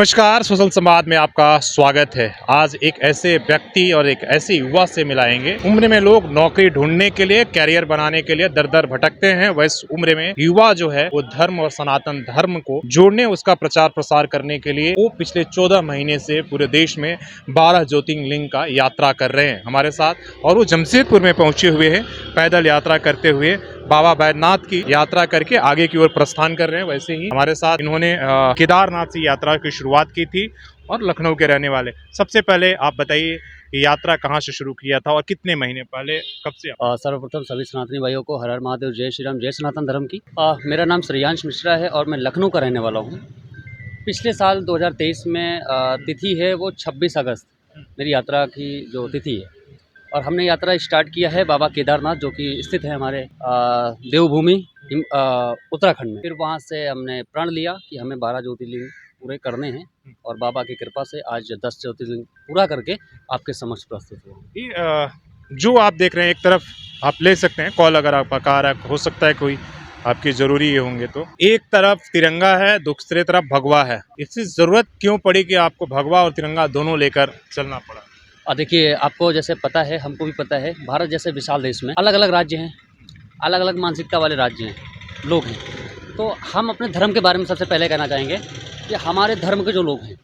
नमस्कार, सोशल संवाद में आपका स्वागत है। आज एक ऐसे व्यक्ति और एक ऐसे युवा से मिलाएंगे। उम्र में लोग नौकरी ढूंढने के लिए, कैरियर बनाने के लिए दर दर भटकते हैं। वैसे उम्र में युवा जो है वो धर्म और सनातन धर्म को जोड़ने, उसका प्रचार प्रसार करने के लिए वो पिछले 14 महीने से पूरे देश में 12 ज्योतिर्लिंग का यात्रा कर रहे हैं हमारे साथ। और वो जमशेदपुर में पहुंचे हुए हैं, पैदल यात्रा करते हुए बाबा बैद्यनाथ की यात्रा करके आगे की ओर प्रस्थान कर रहे हैं। वैसे ही हमारे साथ इन्होंने केदारनाथ से यात्रा की शुरुआत की थी और लखनऊ के रहने वाले। सबसे पहले आप बताइए कि यात्रा कहाँ से शुरू किया था और कितने महीने पहले, कब से? सर्वप्रथम सभी सनातनी भाइयों को हर हर महादेव, जय श्री राम, जय सनातन धर्म की। मेरा नाम श्रेयांश मिश्रा है और मैं लखनऊ का रहने वाला हूँ। पिछले साल 2023 में तिथि है वो 26 अगस्त मेरी यात्रा की जो तिथि है, और हमने यात्रा स्टार्ट किया है बाबा केदारनाथ, जो कि स्थित है हमारे देवभूमि उत्तराखंड में। फिर वहाँ से हमने प्रण लिया कि हमें 12 ज्योतिर्लिंग पूरे करने हैं, और बाबा की कृपा से आज 10 ज्योतिर्लिंग पूरा करके आपके समक्ष प्रस्तुत हुआ। जो आप देख रहे हैं, एक तरफ आप ले सकते हैं कॉल, अगर आपका कार है, हो सकता है कोई आपकी जरूरी ये होंगे तो। एक तरफ तिरंगा है, दूसरी तरफ भगवा है। इसकी जरूरत क्यों पड़ी कि आपको भगवा और तिरंगा दोनों लेकर चलना पड़ा? देखिए, आपको जैसे पता है, हमको भी पता है, भारत जैसे विशाल देश में अलग अलग राज्य हैं, अलग अलग मानसिकता वाले राज्य हैं, लोग हैं। तो हम अपने धर्म के बारे में सबसे पहले कहना चाहेंगे कि हमारे धर्म के जो लोग हैं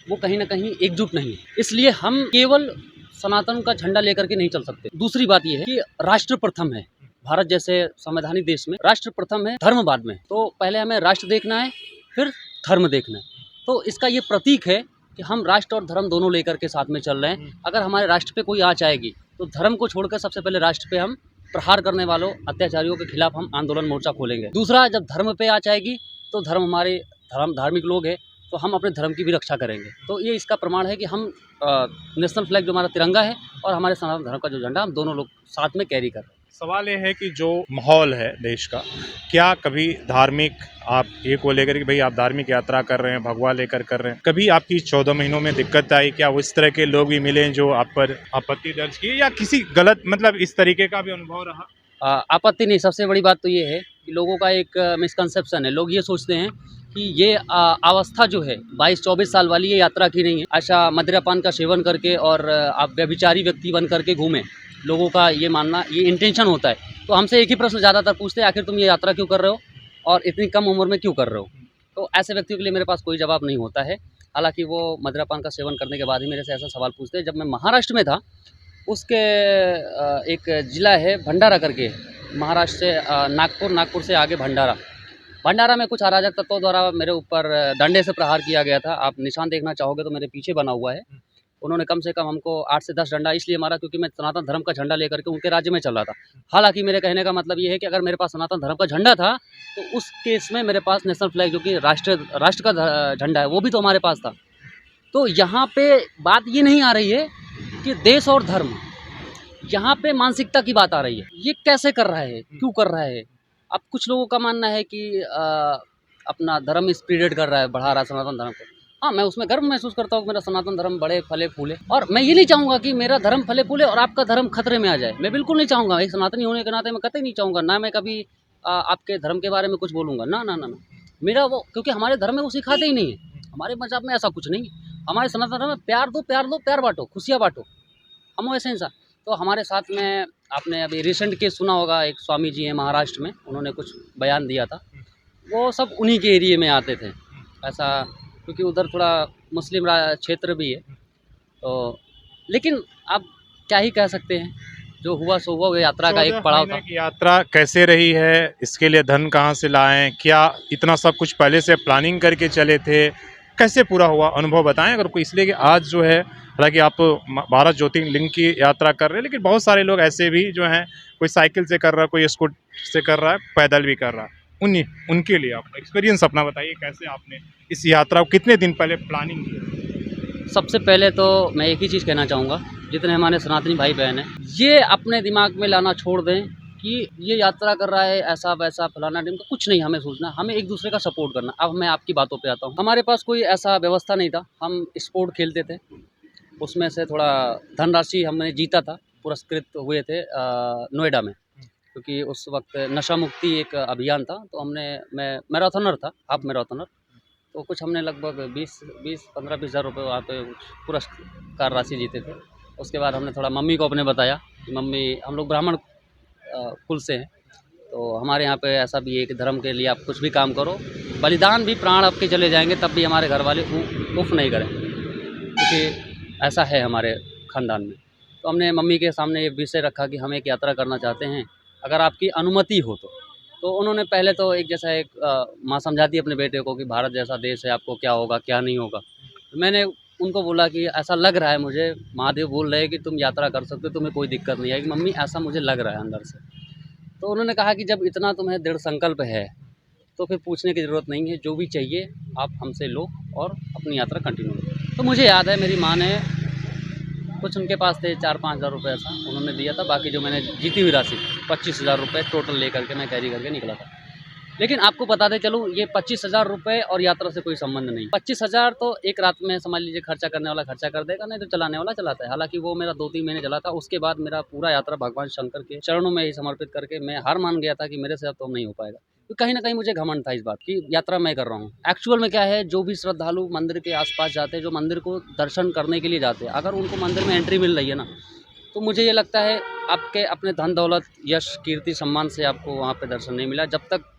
वो कहीं ना कहीं एकजुट नहीं है, इसलिए हम केवल सनातन का झंडा लेकर के नहीं चल सकते। दूसरी बात यह है कि राष्ट्र प्रथम है। भारत जैसे संवैधानिक देश में राष्ट्र प्रथम है, धर्म बाद में। तो पहले हमें राष्ट्र देखना है, फिर धर्म देखना है। तो इसका ये प्रतीक है कि हम राष्ट्र और धर्म दोनों लेकर के साथ में चल रहे हैं। अगर हमारे राष्ट्र पे कोई आँच आएगी तो धर्म को छोड़कर सबसे पहले राष्ट्र पे हम प्रहार करने वालों अत्याचारियों के खिलाफ हम आंदोलन मोर्चा खोलेंगे। दूसरा, जब धर्म पे आँच आएगी तो धर्म हमारे धार्मिक लोग हैं, तो हम अपने धर्म की भी रक्षा करेंगे। तो ये इसका प्रमाण है कि हम नेशनल फ्लैग जो हमारा तिरंगा है और हमारे सनातन धर्म का जो झंडा, हम दोनों लोग साथ में कैरी कर रहे हैं। सवाल ये है कि जो माहौल है देश का, क्या कभी धार्मिक, आप ये को लेकर कि भाई आप धार्मिक यात्रा कर रहे हैं, भगवा लेकर कर रहे हैं, कभी आपकी 14 महीनों में दिक्कत आई? क्या उस तरह के लोग भी मिले जो आप पर आपत्ति दर्ज किए, या किसी गलत, मतलब इस तरीके का भी अनुभव रहा? आपत्ति नहीं, सबसे बड़ी बात तो ये है कि लोगों का एक मिसकंसेप्शन है। लोग ये सोचते हैं कि ये अवस्था जो है 22-24 साल वाली, ये यात्रा की नहीं है। अच्छा, मदिरापान का सेवन करके और आप व्यभिचारी व्यक्ति बन करके घूमें, लोगों का ये मानना, ये इंटेंशन होता है। तो हमसे एक ही प्रश्न ज़्यादातर पूछते हैं, आखिर तुम ये यात्रा क्यों कर रहे हो और इतनी कम उम्र में क्यों कर रहे हो? तो ऐसे व्यक्तियों के लिए मेरे पास कोई जवाब नहीं होता है। हालाँकि वो मदिरापान का सेवन करने के बाद ही मेरे से ऐसा सवाल पूछते हैं। जब मैं महाराष्ट्र में था, उसके एक ज़िला है भंडारा करके, महाराष्ट्र से नागपुर से आगे भंडारा में कुछ अराजक तत्वों द्वारा मेरे ऊपर डंडे से प्रहार किया गया था। आप निशान देखना चाहोगे तो मेरे पीछे बना हुआ है। उन्होंने कम से कम हमको 8 से 10 डंडा इसलिए मारा क्योंकि मैं सनातन धर्म का झंडा लेकर के उनके राज्य में चल रहा था। हालाँकि मेरे कहने का मतलब ये है कि अगर मेरे पास सनातन धर्म का झंडा था तो उस केस में मेरे पास नेशनल फ्लैग, जो कि राष्ट्र का झंडा है, वो भी तो हमारे पास था। तो यहाँ पे बात ये नहीं आ रही है कि देश और धर्म, यहाँ पे मानसिकता की बात आ रही है। ये कैसे कर रहा है, क्यों कर रहा है? अब कुछ लोगों का मानना है कि अपना धर्म स्प्रेड कर रहा है, बढ़ा रहा है सनातन धर्म को। हाँ, मैं उसमें गर्व महसूस करता हूँ कि मेरा सनातन धर्म बढ़े, फले फूले, और मैं ये नहीं चाहूँगा कि मेरा धर्म फले फूले और आपका धर्म खतरे में आ जाए। मैं बिल्कुल नहीं चाहूँगा। एक सनातनी होने के नाते मैं कतई नहीं चाहूँगा, ना मैं कभी आपके धर्म के बारे में कुछ बोलूँगा, ना ना ना ना। मेरा वो, क्योंकि हमारे धर्म में वो सिखाते ही नहीं है, हमारे मज़हब में ऐसा कुछ नहीं है। हमारे सनातन धर्म में प्यार दो, प्यार बाँटो, खुशियाँ बाँटो, हम वैसे इंसान। तो हमारे साथ में आपने अभी रिसेंट केस सुना होगा, एक स्वामी जी हैं महाराष्ट्र में, उन्होंने कुछ बयान दिया था। वो सब उन्हीं के एरिए में आते थे, ऐसा, क्योंकि उधर थोड़ा मुस्लिम क्षेत्र भी है। तो लेकिन आप क्या ही कह सकते हैं, जो हुआ सो हुआ। वो यात्रा का एक पड़ाव था। यात्रा कैसे रही है? इसके लिए धन कहाँ से लाएं? क्या इतना सब कुछ पहले से प्लानिंग करके चले थे? कैसे पूरा हुआ, अनुभव बताएं अगर कोई। इसलिए कि आज जो है, हालांकि आप 12 ज्योतिर्लिंग की यात्रा कर रहे हैं, लेकिन बहुत सारे लोग ऐसे भी जो हैं, कोई साइकिल से कर रहा है, कोई स्कूटर से कर रहा है, पैदल भी कर रहा है। उनके लिए आप एक्सपीरियंस अपना बताइए, कैसे आपने इस यात्रा को कितने दिन पहले प्लानिंग की? सबसे पहले तो मैं एक ही चीज़ कहना चाहूँगा, जितने हमारे सनातनी भाई बहन हैं, ये अपने दिमाग में लाना छोड़ दें कि ये यात्रा कर रहा है ऐसा वैसा फलाना ढिमका। कुछ नहीं हमें सोचना, हमें एक दूसरे का सपोर्ट करना। अब मैं आपकी बातों पे आता हूँ। हमारे पास कोई ऐसा व्यवस्था नहीं था, हम स्पोर्ट खेलते थे, उसमें से थोड़ा धनराशि हमने जीता था, पुरस्कृत हुए थे नोएडा में, क्योंकि उस वक्त नशा मुक्ति एक अभियान था। तो मैं मैराथनर था, हाफ मैराथनर। तो कुछ हमने लगभग 15-20 हज़ार रुपये वहाँ पे पुरस्कार राशि जीते थे। उसके बाद हमने थोड़ा मम्मी को अपने बताया कि मम्मी, हम लोग ब्राह्मण कुल से हैं, तो हमारे यहाँ पे ऐसा भी है कि धर्म के लिए आप कुछ भी काम करो, बलिदान भी, प्राण आपके चले जाएंगे तब भी हमारे घर वाले उफ नहीं करें, क्योंकि ऐसा है हमारे ख़ानदान में। तो हमने मम्मी के सामने ये विषय रखा कि हम एक यात्रा करना चाहते हैं, अगर आपकी अनुमति हो तो उन्होंने पहले तो एक जैसा एक माँ समझाती अपने बेटे को कि भारत जैसा देश है, आपको क्या होगा क्या नहीं होगा। तो मैंने उनको बोला कि ऐसा लग रहा है मुझे, महादेव बोल रहे हैं कि तुम यात्रा कर सकते हो, तुम्हें कोई दिक्कत नहीं आएगी मम्मी, ऐसा मुझे लग रहा है अंदर से। तो उन्होंने कहा कि जब इतना तुम्हें दृढ़ संकल्प है तो फिर पूछने की ज़रूरत नहीं है, जो भी चाहिए आप हमसे लो और अपनी यात्रा कंटिन्यू करो। तो मुझे याद है मेरी माँ ने कुछ, उनके पास थे 4-5 हज़ार रुपये ऐसा उन्होंने दिया था, बाकी जो मैंने जीती हुई राशि 25 हज़ार रुपये टोटल लेकर के मैं कैरी करके निकला था। लेकिन आपको बताते चलूँ, ये 25 हज़ार रुपये और यात्रा से कोई संबंध नहीं। 25 हज़ार तो एक रात में समझ लीजिए खर्चा करने वाला खर्चा कर देगा, नहीं तो चलाने वाला चलाता है। हालांकि वो मेरा 2-3 महीने चला था, उसके बाद मेरा पूरा यात्रा भगवान शंकर के चरणों में ही समर्पित करके मैं हार मान गया था कि मेरे से अब तो नहीं हो पाएगा। तो कहीं ना कहीं मुझे घमंड था इस बात की, यात्रा मैं कर रहा हूँ। एक्चुअल में क्या है, जो भी श्रद्धालु मंदिर के आसपास जाते हैं, जो मंदिर को दर्शन करने के लिए जाते हैं, अगर उनको मंदिर में एंट्री मिल रही है ना, तो मुझे ये लगता है आपके अपने धन दौलत, यश, कीर्ति, सम्मान से आपको वहाँ पे दर्शन नहीं मिला जब तक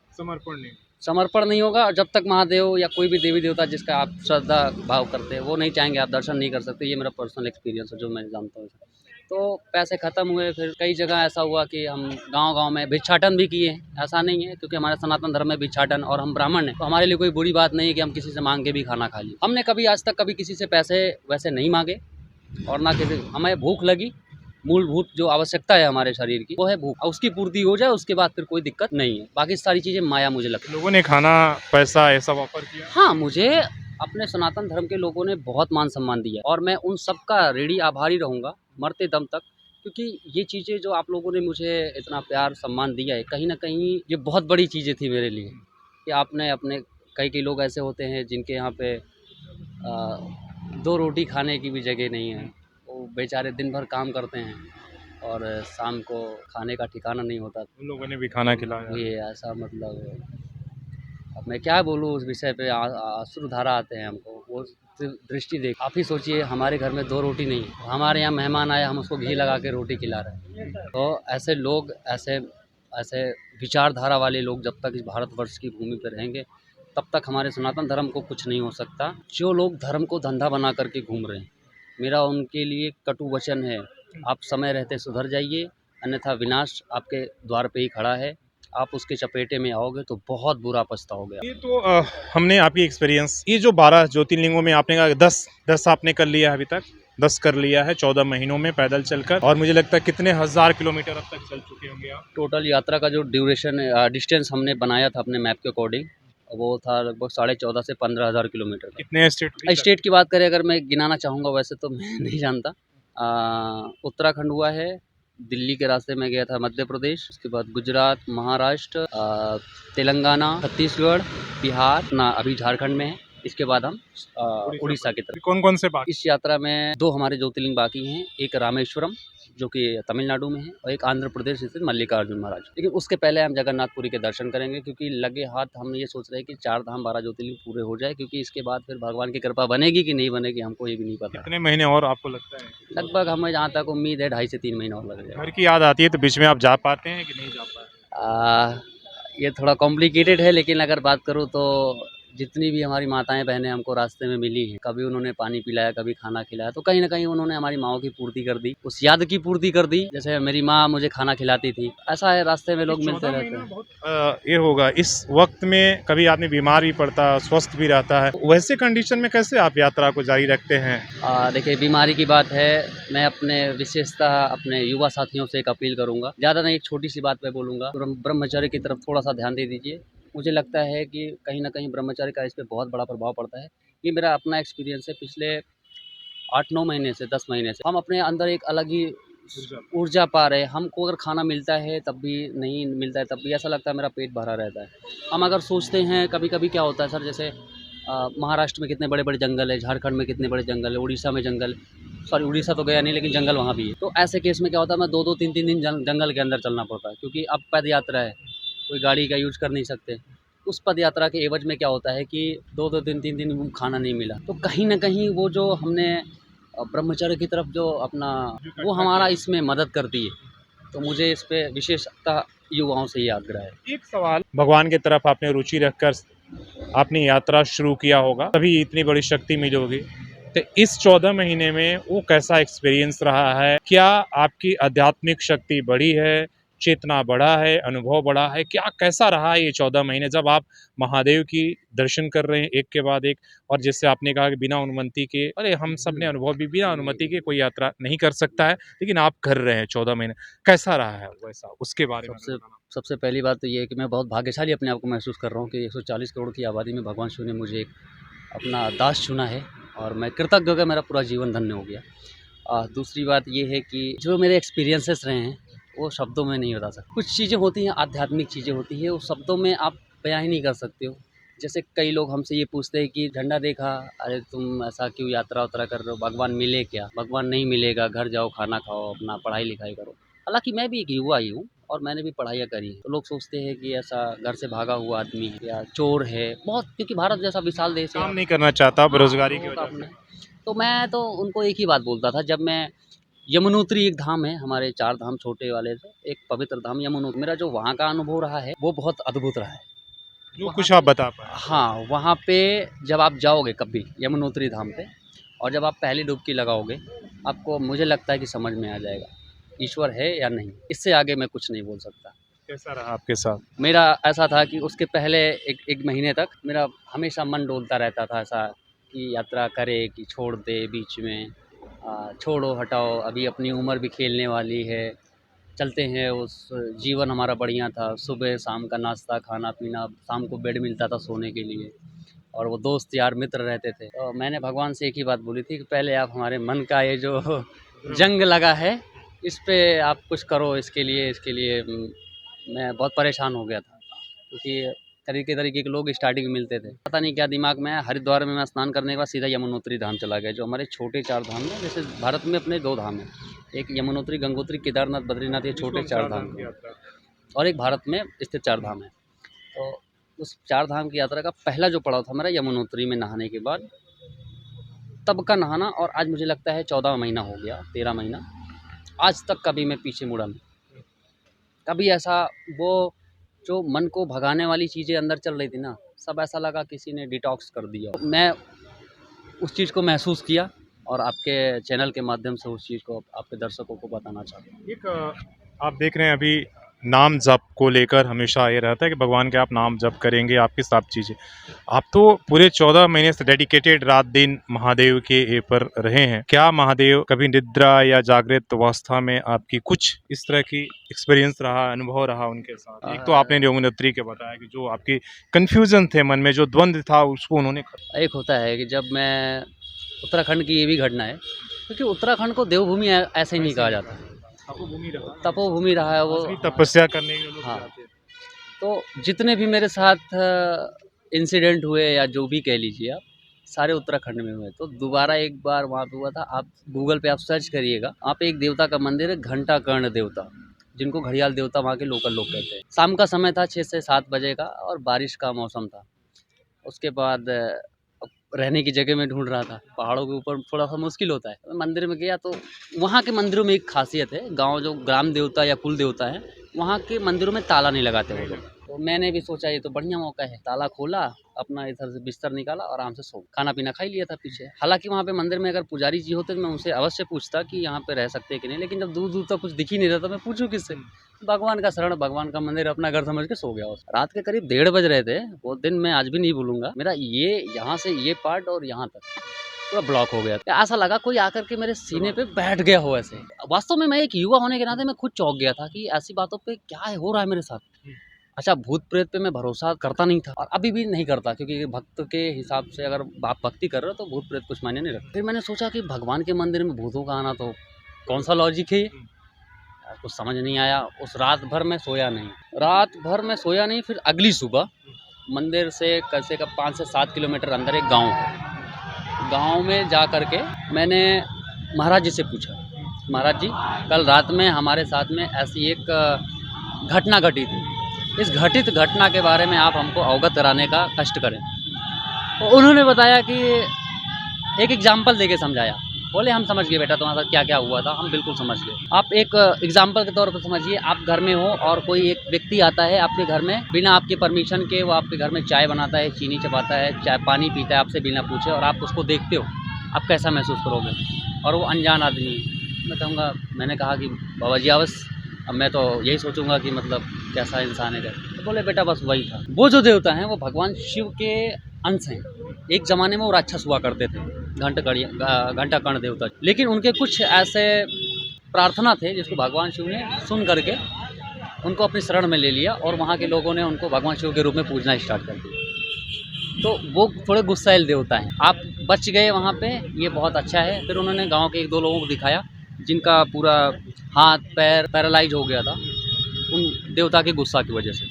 समर्पण नहीं होगा, और जब तक महादेव या कोई भी देवी देवता जिसका आप श्रद्धा भाव करते हैं वो नहीं चाहेंगे, आप दर्शन नहीं कर सकते। ये मेरा पर्सनल एक्सपीरियंस है जो मैं जानता हूँ। तो पैसे ख़त्म हुए, फिर कई जगह ऐसा हुआ कि हम गांव-गांव में भिक्षाटन भी किए। ऐसा नहीं है, क्योंकि हमारे सनातन धर्म में भिक्षाटन, और हम ब्राह्मण हैं तो हमारे लिए कोई बुरी बात नहीं है कि हम किसी से मांग के भी खाना खा लें। हमने कभी आज तक कभी किसी से पैसे वैसे नहीं मांगे, और ना किसी, हमें भूख लगी, मूलभूत जो आवश्यकता है हमारे शरीर की वो है भूख, और उसकी पूर्ति हो जाए उसके बाद फिर कोई दिक्कत नहीं है। बाकी सारी चीज़ें माया मुझे लगती है। लोगों ने खाना, पैसा ऐसा ऑफर किया? हाँ, मुझे अपने सनातन धर्म के लोगों ने बहुत मान सम्मान दिया, और मैं उन सब का ऋणी आभारी रहूँगा मरते दम तक, क्योंकि ये चीज़ें जो आप लोगों ने मुझे इतना प्यार सम्मान दिया है, कहीं ना कहीं ये बहुत बड़ी चीज़ें थी मेरे लिए, कि आपने अपने, कई लोग ऐसे होते हैं जिनके यहाँ पे 2 रोटी खाने की भी जगह नहीं है, वो बेचारे दिन भर काम करते हैं और शाम को खाने का ठिकाना नहीं होता। उन लोगों ने भी खाना खिलाया? ये ऐसा, मतलब अब मैं क्या बोलूँ उस विषय पे, अश्रुधारा आते हैं हमको वो दृष्टि देख। आप ही सोचिए, हमारे घर में 2 रोटी नहीं है, हमारे यहाँ मेहमान आया, हम उसको घी लगा के रोटी खिला रहे हैं। तो ऐसे लोग, ऐसे विचारधारा वाले लोग जब तक इस भारतवर्ष की भूमि पर रहेंगे तब तक हमारे सनातन धर्म को कुछ नहीं हो सकता। जो लोग धर्म को धंधा बना करके घूम रहे हैं, मेरा उनके लिए कटु वचन है, आप समय रहते सुधर जाइए, अन्यथा विनाश आपके द्वार पे ही खड़ा है। आप उसके चपेटे में आओगे तो बहुत बुरा पछताओगे। ये तो हमने आपकी एक्सपीरियंस, ये जो 12 ज्योतिर्लिंगों में आपने कहा 10 आपने कर लिया है अभी तक, 10 कर लिया है 14 महीनों में पैदल चलकर, और मुझे लगता है कितने हज़ार किलोमीटर अब तक चल चुके होंगे आप? टोटल यात्रा का जो ड्यूरेशन, डिस्टेंस हमने बनाया था अपने मैप के अकॉर्डिंग, वो था लगभग 14.5 से 15,000 किलोमीटर। कितने स्टेट की बात करें अगर मैं गिनाना चाहूँगा, वैसे तो मैं नहीं जानता। उत्तराखंड हुआ है, दिल्ली के रास्ते में गया था मध्य प्रदेश, उसके बाद गुजरात, महाराष्ट्र, तेलंगाना, छत्तीसगढ़, बिहार, ना अभी झारखंड में है। इसके बाद हम उड़ीसा की तरफ। कौन कौन से बाकी? इस यात्रा में 2 हमारे ज्योतिर्लिंग बाकी हैं, एक रामेश्वरम जो कि तमिलनाडु में है, और एक आंध्र प्रदेश स्थित मल्लिकार्जुन महाराज। लेकिन उसके पहले हम जगन्नाथपुरी के दर्शन करेंगे, क्योंकि लगे हाथ हम ये सोच रहे हैं कि 4 धाम 12 ज्योतिर्लिंग पूरे हो जाए, क्योंकि इसके बाद फिर भगवान की कृपा बनेगी कि नहीं बनेगी हमको ये भी नहीं पता। कितने महीने और आपको लगता है? लगभग हमें जहाँ तक उम्मीद है 2.5 से 3 महीने और लग जाएगा। घर की याद आती है तो बीच में आप जा पाते हैं कि नहीं जा पाते? ये थोड़ा कॉम्प्लिकेटेड है, लेकिन अगर बात करूँ तो जितनी भी हमारी माताएं बहनें हमको रास्ते में मिली हैं, कभी उन्होंने पानी पिलाया, कभी खाना खिलाया, तो कहीं ना कहीं उन्होंने हमारी माँओं की पूर्ति कर दी, उस याद की पूर्ति कर दी। जैसे मेरी माँ मुझे खाना खिलाती थी, ऐसा है रास्ते में लोग मिलते रहते हैं। बहुत ये होगा इस वक्त में, कभी आदमी बीमार भी पड़ता है, स्वस्थ भी रहता है, वैसे कंडीशन में कैसे आप यात्रा को जारी रखते हैं? देखिए, बीमारी की बात है, मैं अपने विशेषता अपने युवा साथियों से एक अपील करूंगा, ज़्यादा नहीं, एक छोटी सी बात मैं बोलूँगा, ब्रह्मचर्य की तरफ थोड़ा सा ध्यान दे दीजिए। मुझे लगता है कि कहीं ना कहीं ब्रह्मचर्य का इस पर बहुत बड़ा प्रभाव पड़ता है। ये मेरा अपना एक्सपीरियंस है, पिछले 8-9 महीने से, 10 महीने से हम अपने अंदर एक अलग ही ऊर्जा पा रहे हैं। हमको अगर खाना मिलता है तब भी, नहीं मिलता है तब भी, ऐसा लगता है मेरा पेट भरा रहता है। हम अगर सोचते हैं, कभी कभी क्या होता है सर, जैसे महाराष्ट्र में कितने बड़े बड़े जंगल है, झारखंड में कितने बड़े जंगल है, उड़ीसा में जंगल, सॉरी उड़ीसा तो गया नहीं लेकिन जंगल वहाँ भी है। तो ऐसे केस में क्या होता है, मैं 2-2, 3-3 दिन जंगल के अंदर चलना पड़ता है, क्योंकि अब पद यात्रा है, कोई गाड़ी का यूज़ कर नहीं सकते। उस पद यात्रा के एवज में क्या होता है कि 2-2 दिन 3 दिन खाना नहीं मिला, तो कहीं न कहीं वो जो हमने ब्रह्मचर्य की तरफ जो अपना वो हमारा इसमें मदद करती है। तो मुझे इस पे विशेषतः युवाओं से ये आग्रह है। एक सवाल, भगवान की तरफ आपने रुचि रखकर अपनी यात्रा शुरू किया होगा, तभी इतनी बड़ी शक्ति मिली होगी। तो इस 14 महीने में वो कैसा एक्सपीरियंस रहा है? क्या आपकी आध्यात्मिक शक्ति बढ़ी है, चेतना बढ़ा है, अनुभव बढ़ा है? क्या कैसा रहा है ये 14 महीने जब आप महादेव की दर्शन कर रहे हैं एक के बाद एक, और जैसे आपने कहा कि बिना अनुमति के, अरे हम सब ने अनुभव भी बिना अनुमति के कोई यात्रा नहीं कर सकता है, लेकिन आप कर रहे हैं 14 महीने, कैसा रहा है वैसा? उसके बारे में सबसे बताना। सबसे पहली बात तो ये है कि मैं बहुत भाग्यशाली अपने आप को महसूस कर रहा हूँ कि 140 करोड़ की आबादी में भगवान शिव ने मुझे एक अपना दास चुना है और मैं कृतज्ञ हो गया, मेरा पूरा जीवन धन्य हो गया। दूसरी बात ये है कि जो मेरे एक्सपीरियंसेस रहे हैं, वो शब्दों में नहीं बता सकता। कुछ चीज़ें होती हैं, आध्यात्मिक चीज़ें होती हैं, वो शब्दों में आप बयाँ ही नहीं कर सकते हो। जैसे कई लोग हमसे ये पूछते हैं कि झंडा देखा, अरे तुम ऐसा क्यों यात्रा कर रहे हो, भगवान मिले क्या? भगवान नहीं मिलेगा, घर जाओ, खाना खाओ, अपना पढ़ाई-लिखाई करो। हालाँकि मैं भी एक युवा ही हूँ और मैंने भी पढ़ाइयाँ करी हैं। तो लोग सोचते हैं कि ऐसा घर से भागा हुआ आदमी है या चोर है, बहुत, क्योंकि भारत जैसा विशाल देश है। काम नहीं करना चाहता बेरोजगारी की लोगों का वजह से। अपना। तो मैं तो उनको एक ही बात बोलता था, जब मैं यमुनोत्री एक धाम है, हमारे 4 धाम छोटे वाले से, एक पवित्र धाम यमुनोत्री, मेरा जो वहाँ का अनुभव रहा है, वो बहुत अद्भुत रहा है। जो वहाँ कुछ आप पे बता पाए। हाँ, वहाँ पे जब आप जाओगे कभी यमुनोत्री धाम पे और जब आप पहली डुबकी लगाओगे, आपको मुझे लगता है कि समझ में आ जाएगा, ईश्वर है या नहीं। इससे आगे मैं कुछ नहीं बोल सकता। कैसा रहा आपके साथ? मेरा ऐसा था कि उसके पहले एक महीने तक मेरा हमेशा मन डोलता रहता था ऐसा कि यात्रा करे कि छोड़ दे बीच में, छोड़ो हटाओ, अभी अपनी उम्र भी खेलने वाली है, चलते हैं। उस जीवन हमारा बढ़िया था, सुबह शाम का नाश्ता खाना पीना, शाम को बेड मिलता था सोने के लिए और वो दोस्त यार मित्र रहते थे। तो मैंने भगवान से एक ही बात बोली थी कि पहले आप हमारे मन का ये जो जंग लगा है, इस पे आप कुछ करो, इसके लिए मैं बहुत परेशान हो गया था, क्योंकि तरीके के लोग स्टार्टिंग में मिलते थे। पता नहीं क्या दिमाग में, हरिद्वार में मैं स्नान करने के बाद सीधा यमुनोत्री धाम चला गया, जो हमारे छोटे 4 धाम हैं। जैसे भारत में अपने 2 धाम हैं, एक यमुनोत्री, गंगोत्री, केदारनाथ, बद्रीनाथ, ये छोटे 4 धाम हैं और एक भारत में स्थित 4 धाम है। तो उस 4 धाम की यात्रा का पहला जो पड़ाव था मेरा यमुनोत्री में नहाने के बाद, तब का नहाना, और आज मुझे लगता है 14 महीना हो गया, 13 महीना, आज तक कभी मैं पीछे मुड़ा नहीं। कभी ऐसा वो जो मन को भगाने वाली चीज़ें अंदर चल रही थी ना, सब ऐसा लगा किसी ने डिटॉक्स कर दिया। मैं उस चीज़ को महसूस किया और आपके चैनल के माध्यम से उस चीज़ को आपके दर्शकों को बताना चाहता हूँ। एक आप देख रहे हैं अभी नाम जप को लेकर हमेशा ये रहता है कि भगवान के आप नाम जप करेंगे, आपकी सब चीज़ें, आप तो पूरे 14 महीने से डेडिकेटेड रात दिन महादेव के ये पर रहे हैं। क्या महादेव कभी निद्रा या जागृत अवस्था में आपकी कुछ इस तरह की एक्सपीरियंस रहा, अनुभव रहा उनके साथ? एक तो आपने यमुनोत्री के बताया कि जो आपकी कंफ्यूजन थे मन में, जो द्वंद्व था, उसको उन्होंने एक होता है कि जब मैं उत्तराखंड की ये भी घटना है, क्योंकि उत्तराखंड को देवभूमि ऐसे ही नहीं कहा जाता, तपोभूमि रहा है वो। असली तपस्या करने के लिए लोग हाँ। जाते हैं। तो जितने भी मेरे साथ इंसिडेंट हुए या जो भी कह लीजिए आप, सारे उत्तराखंड में हुए। तो दोबारा एक बार वहाँ पे हुआ था, आप गूगल पे आप सर्च करिएगा, वहाँ पे एक देवता का मंदिर है, घंटा कर्ण देवता, जिनको घड़ियाल देवता वहाँ के लोकल लोग कहते हैं। शाम का समय था, 6 से 7 बजे का, और बारिश का मौसम था। उसके बाद रहने की जगह मैं ढूंढ रहा था, पहाड़ों के ऊपर थोड़ा सा मुश्किल होता है। मैं मंदिर में गया तो वहाँ के मंदिरों में एक खासियत है, गांव जो ग्राम देवता या कुल देवता है, वहाँ के मंदिरों में ताला नहीं लगाते वो लोग। तो मैंने भी सोचा ये तो बढ़िया मौका है, ताला खोला, अपना इधर से बिस्तर निकाला, आराम से सो, खाना पीना खा ही लिया था पीछे। हालांकि वहाँ पे मंदिर में अगर पुजारी जी होते तो मैं उनसे अवश्य पूछता कि यहाँ पे रह सकते हैं कि नहीं, लेकिन जब दूर दूर तक कुछ दिख ही नहीं रहा था, मैं पूछूं किससे? भगवान का शरण, भगवान का मंदिर, अपना घर समझ के सो गया। रात के करीब 1:30 बज रहे थे, वो दिन मैं आज भी नहीं भूलूंगा। मेरा ये यहाँ से ये पार्ट और यहाँ तक पूरा ब्लॉक हो गया था। ऐसा लगा कोई आकर के मेरे सीने पे बैठ गया हो ऐसे। वास्तव में मैं एक युवा होने के नाते मैं खुद चौंक गया था कि ऐसी बातों पे क्या हो रहा है मेरे साथ। अच्छा, भूत प्रेत पे मैं भरोसा करता नहीं था और अभी भी नहीं करता, क्योंकि भक्त के हिसाब से अगर आप भक्ति कर रहे हो तो भूत प्रेत कुछ मायने नहीं रखते। फिर मैंने सोचा कि भगवान के मंदिर में भूतों का आना तो कौन सा लॉजिक है ये? कुछ समझ नहीं आया। उस रात भर मैं सोया नहीं। फिर अगली सुबह मंदिर से कैसे का 5 से 7 किलोमीटर अंदर एक गांव है। गांव में जा कर के मैंने महाराज जी से पूछा, महाराज जी कल रात में हमारे साथ में ऐसी एक घटना घटी थी। इस घटित घटना के बारे में आप हमको अवगत कराने का कष्ट करें। तो उन्होंने बताया कि एक एग्जाम्पल देके समझाया। बोले हम समझ गए बेटा तुम्हारा साथ क्या क्या हुआ था, हम बिल्कुल समझ गए। आप एक एग्जाम्पल के तौर पर समझिए, आप घर में हो और कोई एक व्यक्ति आता है आपके घर में बिना आपके परमिशन के, वो आपके घर में चाय बनाता है, चीनी चबाता है, चाय पानी पीता है आपसे बिना पूछे, और आप उसको देखते हो, आप कैसा महसूस करोगे? और वो अनजान आदमी है। मैं कहूँगा, मैंने कहा कि बाबा जी बस अब मैं तो यही सोचूंगा कि मतलब कैसा इंसान है। तो बोले बेटा बस वही था। वो जो देवता हैं वो भगवान शिव के अंश हैं। एक ज़माने में वो राक्षस हुआ करते थे, घंटाकर्ण देवता। लेकिन उनके कुछ ऐसे प्रार्थना थे जिसको भगवान शिव ने सुन करके उनको अपनी शरण में ले लिया, और वहाँ के लोगों ने उनको भगवान शिव के रूप में पूजना स्टार्ट कर दिया। तो वो थोड़े गुस्सैल देवता हैं। आप बच गए वहाँ पे, ये बहुत अच्छा है। फिर उन्होंने गांव के एक दो लोगों को दिखाया जिनका पूरा हाथ पैर पैरालाइज हो गया था उन देवता के गुस्सा की वजह से।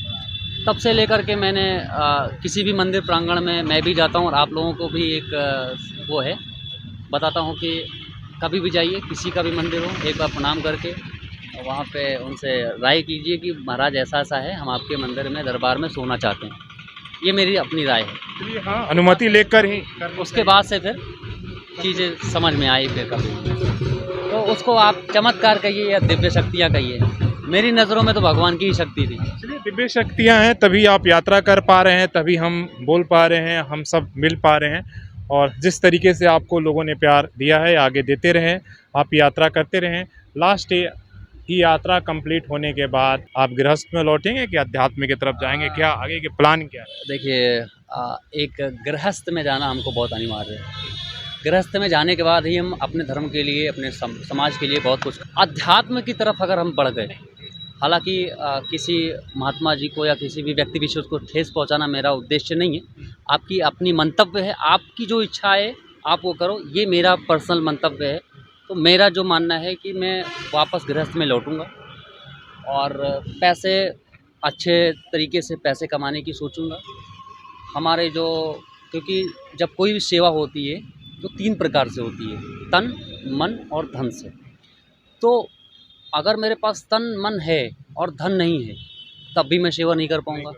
तब से लेकर के मैंने किसी भी मंदिर प्रांगण में मैं भी जाता हूँ, और आप लोगों को भी एक वो है बताता हूँ कि कभी भी जाइए, किसी का भी मंदिर हो, एक बार प्रणाम करके वहाँ पे उनसे राय कीजिए कि महाराज ऐसा ऐसा है, हम आपके मंदिर में दरबार में सोना चाहते हैं। ये मेरी अपनी राय है। चलिए, हाँ, अनुमति लेकर ही उसके बाद से फिर चीज़ें समझ में आई फिर कभी। तो उसको आप चमत्कार कहिए या दिव्य शक्तियाँ कहिए, मेरी नज़रों में तो भगवान की ही शक्ति थी। चलिए, दिव्य शक्तियाँ हैं तभी आप यात्रा कर पा रहे हैं, तभी हम बोल पा रहे हैं, हम सब मिल पा रहे हैं। और जिस तरीके से आपको लोगों ने प्यार दिया है, आगे देते रहें, आप यात्रा करते रहें। लास्ट ये यात्रा कंप्लीट होने के बाद आप गृहस्थ में लौटेंगे कि अध्यात्म की तरफ जाएंगे? क्या आगे के प्लान क्या है? देखिए, एक गृहस्थ में जाना हमको बहुत अनिवार्य है। गृहस्थ में जाने के बाद ही हम अपने धर्म के लिए, अपने समाज के लिए बहुत कुछ, अध्यात्म की तरफ अगर हम बढ़ गए, हालांकि किसी महात्मा जी को या किसी भी व्यक्ति विशेष को ठेस पहुंचाना मेरा उद्देश्य नहीं है। आपकी अपनी मंतव्य है, आपकी जो इच्छा है आप वो करो, ये मेरा पर्सनल मंतव्य है। तो मेरा जो मानना है कि मैं वापस गृहस्थ में लौटूंगा और पैसे अच्छे तरीके से पैसे कमाने की सोचूंगा। हमारे जो, क्योंकि जब कोई भी सेवा होती है तो 3 प्रकार से होती है, तन, मन और धन से। तो अगर मेरे पास तन मन है और धन नहीं है तब भी मैं सेवा नहीं कर पाऊँगा।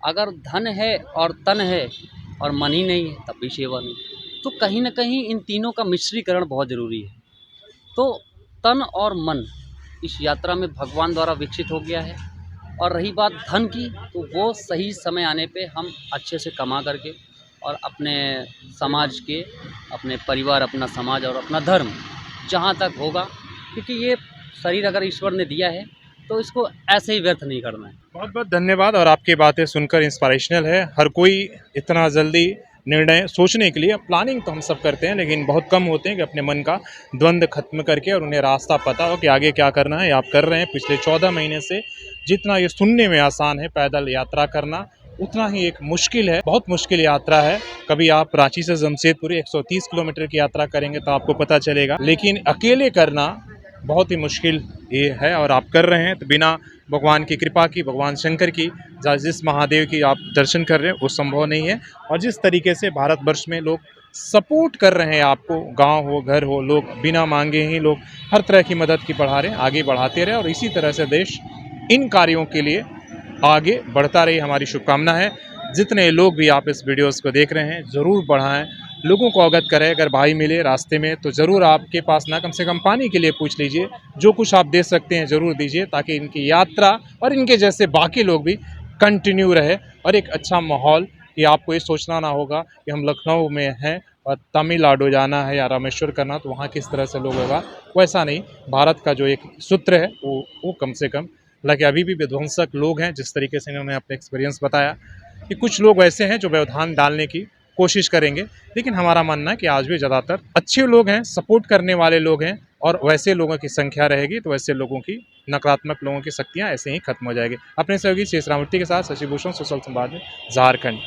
अगर धन है और तन है और मन ही नहीं है तब भी सेवा नहीं। तो कहीं न कहीं इन तीनों का मिश्रीकरण बहुत ज़रूरी है। तो तन और मन इस यात्रा में भगवान द्वारा विकसित हो गया है। और रही बात धन की, तो वो सही समय आने पे हम अच्छे से कमा करके और अपने समाज के, अपने परिवार, अपना समाज और अपना धर्म जहाँ तक होगा, क्योंकि ये शरीर अगर ईश्वर ने दिया है तो इसको ऐसे ही व्यर्थ नहीं करना है। बहुत बहुत धन्यवाद। और आपकी बातें सुनकर इंस्पिरेशनल है। हर कोई इतना जल्दी निर्णय सोचने के लिए, प्लानिंग तो हम सब करते हैं, लेकिन बहुत कम होते हैं कि अपने मन का द्वंद्व खत्म करके और उन्हें रास्ता पता हो कि आगे क्या करना है। आप कर रहे हैं पिछले 14 महीने से। जितना ये सुनने में आसान है पैदल यात्रा करना, उतना ही एक मुश्किल है, बहुत मुश्किल यात्रा है। कभी आप रांची से जमशेदपुर 130 किलोमीटर की यात्रा करेंगे तो आपको पता चलेगा, लेकिन अकेले करना बहुत ही मुश्किल ये है। और आप कर रहे हैं तो बिना भगवान की कृपा की, भगवान शंकर की, जिस महादेव की आप दर्शन कर रहे हैं वो संभव नहीं है। और जिस तरीके से भारतवर्ष में लोग सपोर्ट कर रहे हैं आपको, गांव हो घर हो, लोग बिना मांगे ही लोग हर तरह की मदद की बढ़ा रहे हैं, आगे बढ़ाते रहे और इसी तरह से देश इन कार्यों के लिए आगे बढ़ता रहे, हमारी शुभकामना है। जितने लोग भी आप इस वीडियोस को देख रहे हैं ज़रूर बढ़ाएं, लोगों को अवगत करें। अगर भाई मिले रास्ते में तो ज़रूर आपके पास ना कम से कम पानी के लिए पूछ लीजिए, जो कुछ आप दे सकते हैं ज़रूर दीजिए, ताकि इनकी यात्रा और इनके जैसे बाकी लोग भी कंटिन्यू रहे और एक अच्छा माहौल, कि आपको ये सोचना ना होगा कि हम लखनऊ में हैं और तमिलनाडु जाना है या रामेश्वर करना तो वहाँ किस तरह से लोग होगा, वैसा नहीं। भारत का जो एक सूत्र है वो कम से कम, हालांकि अभी भी विध्वंसक लोग हैं, जिस तरीके से इन्होंने अपने एक्सपीरियंस बताया कि कुछ लोग ऐसे हैं जो व्यवधान डालने की कोशिश करेंगे, लेकिन हमारा मानना है कि आज भी ज़्यादातर अच्छे लोग हैं, सपोर्ट करने वाले लोग हैं, और वैसे लोगों की संख्या रहेगी तो वैसे लोगों की, नकारात्मक लोगों की शक्तियाँ ऐसे ही खत्म हो जाएगी। अपने सहयोगी शेष रामूर्ति के साथ शशि भूषण, सोशल संवाद, झारखंड।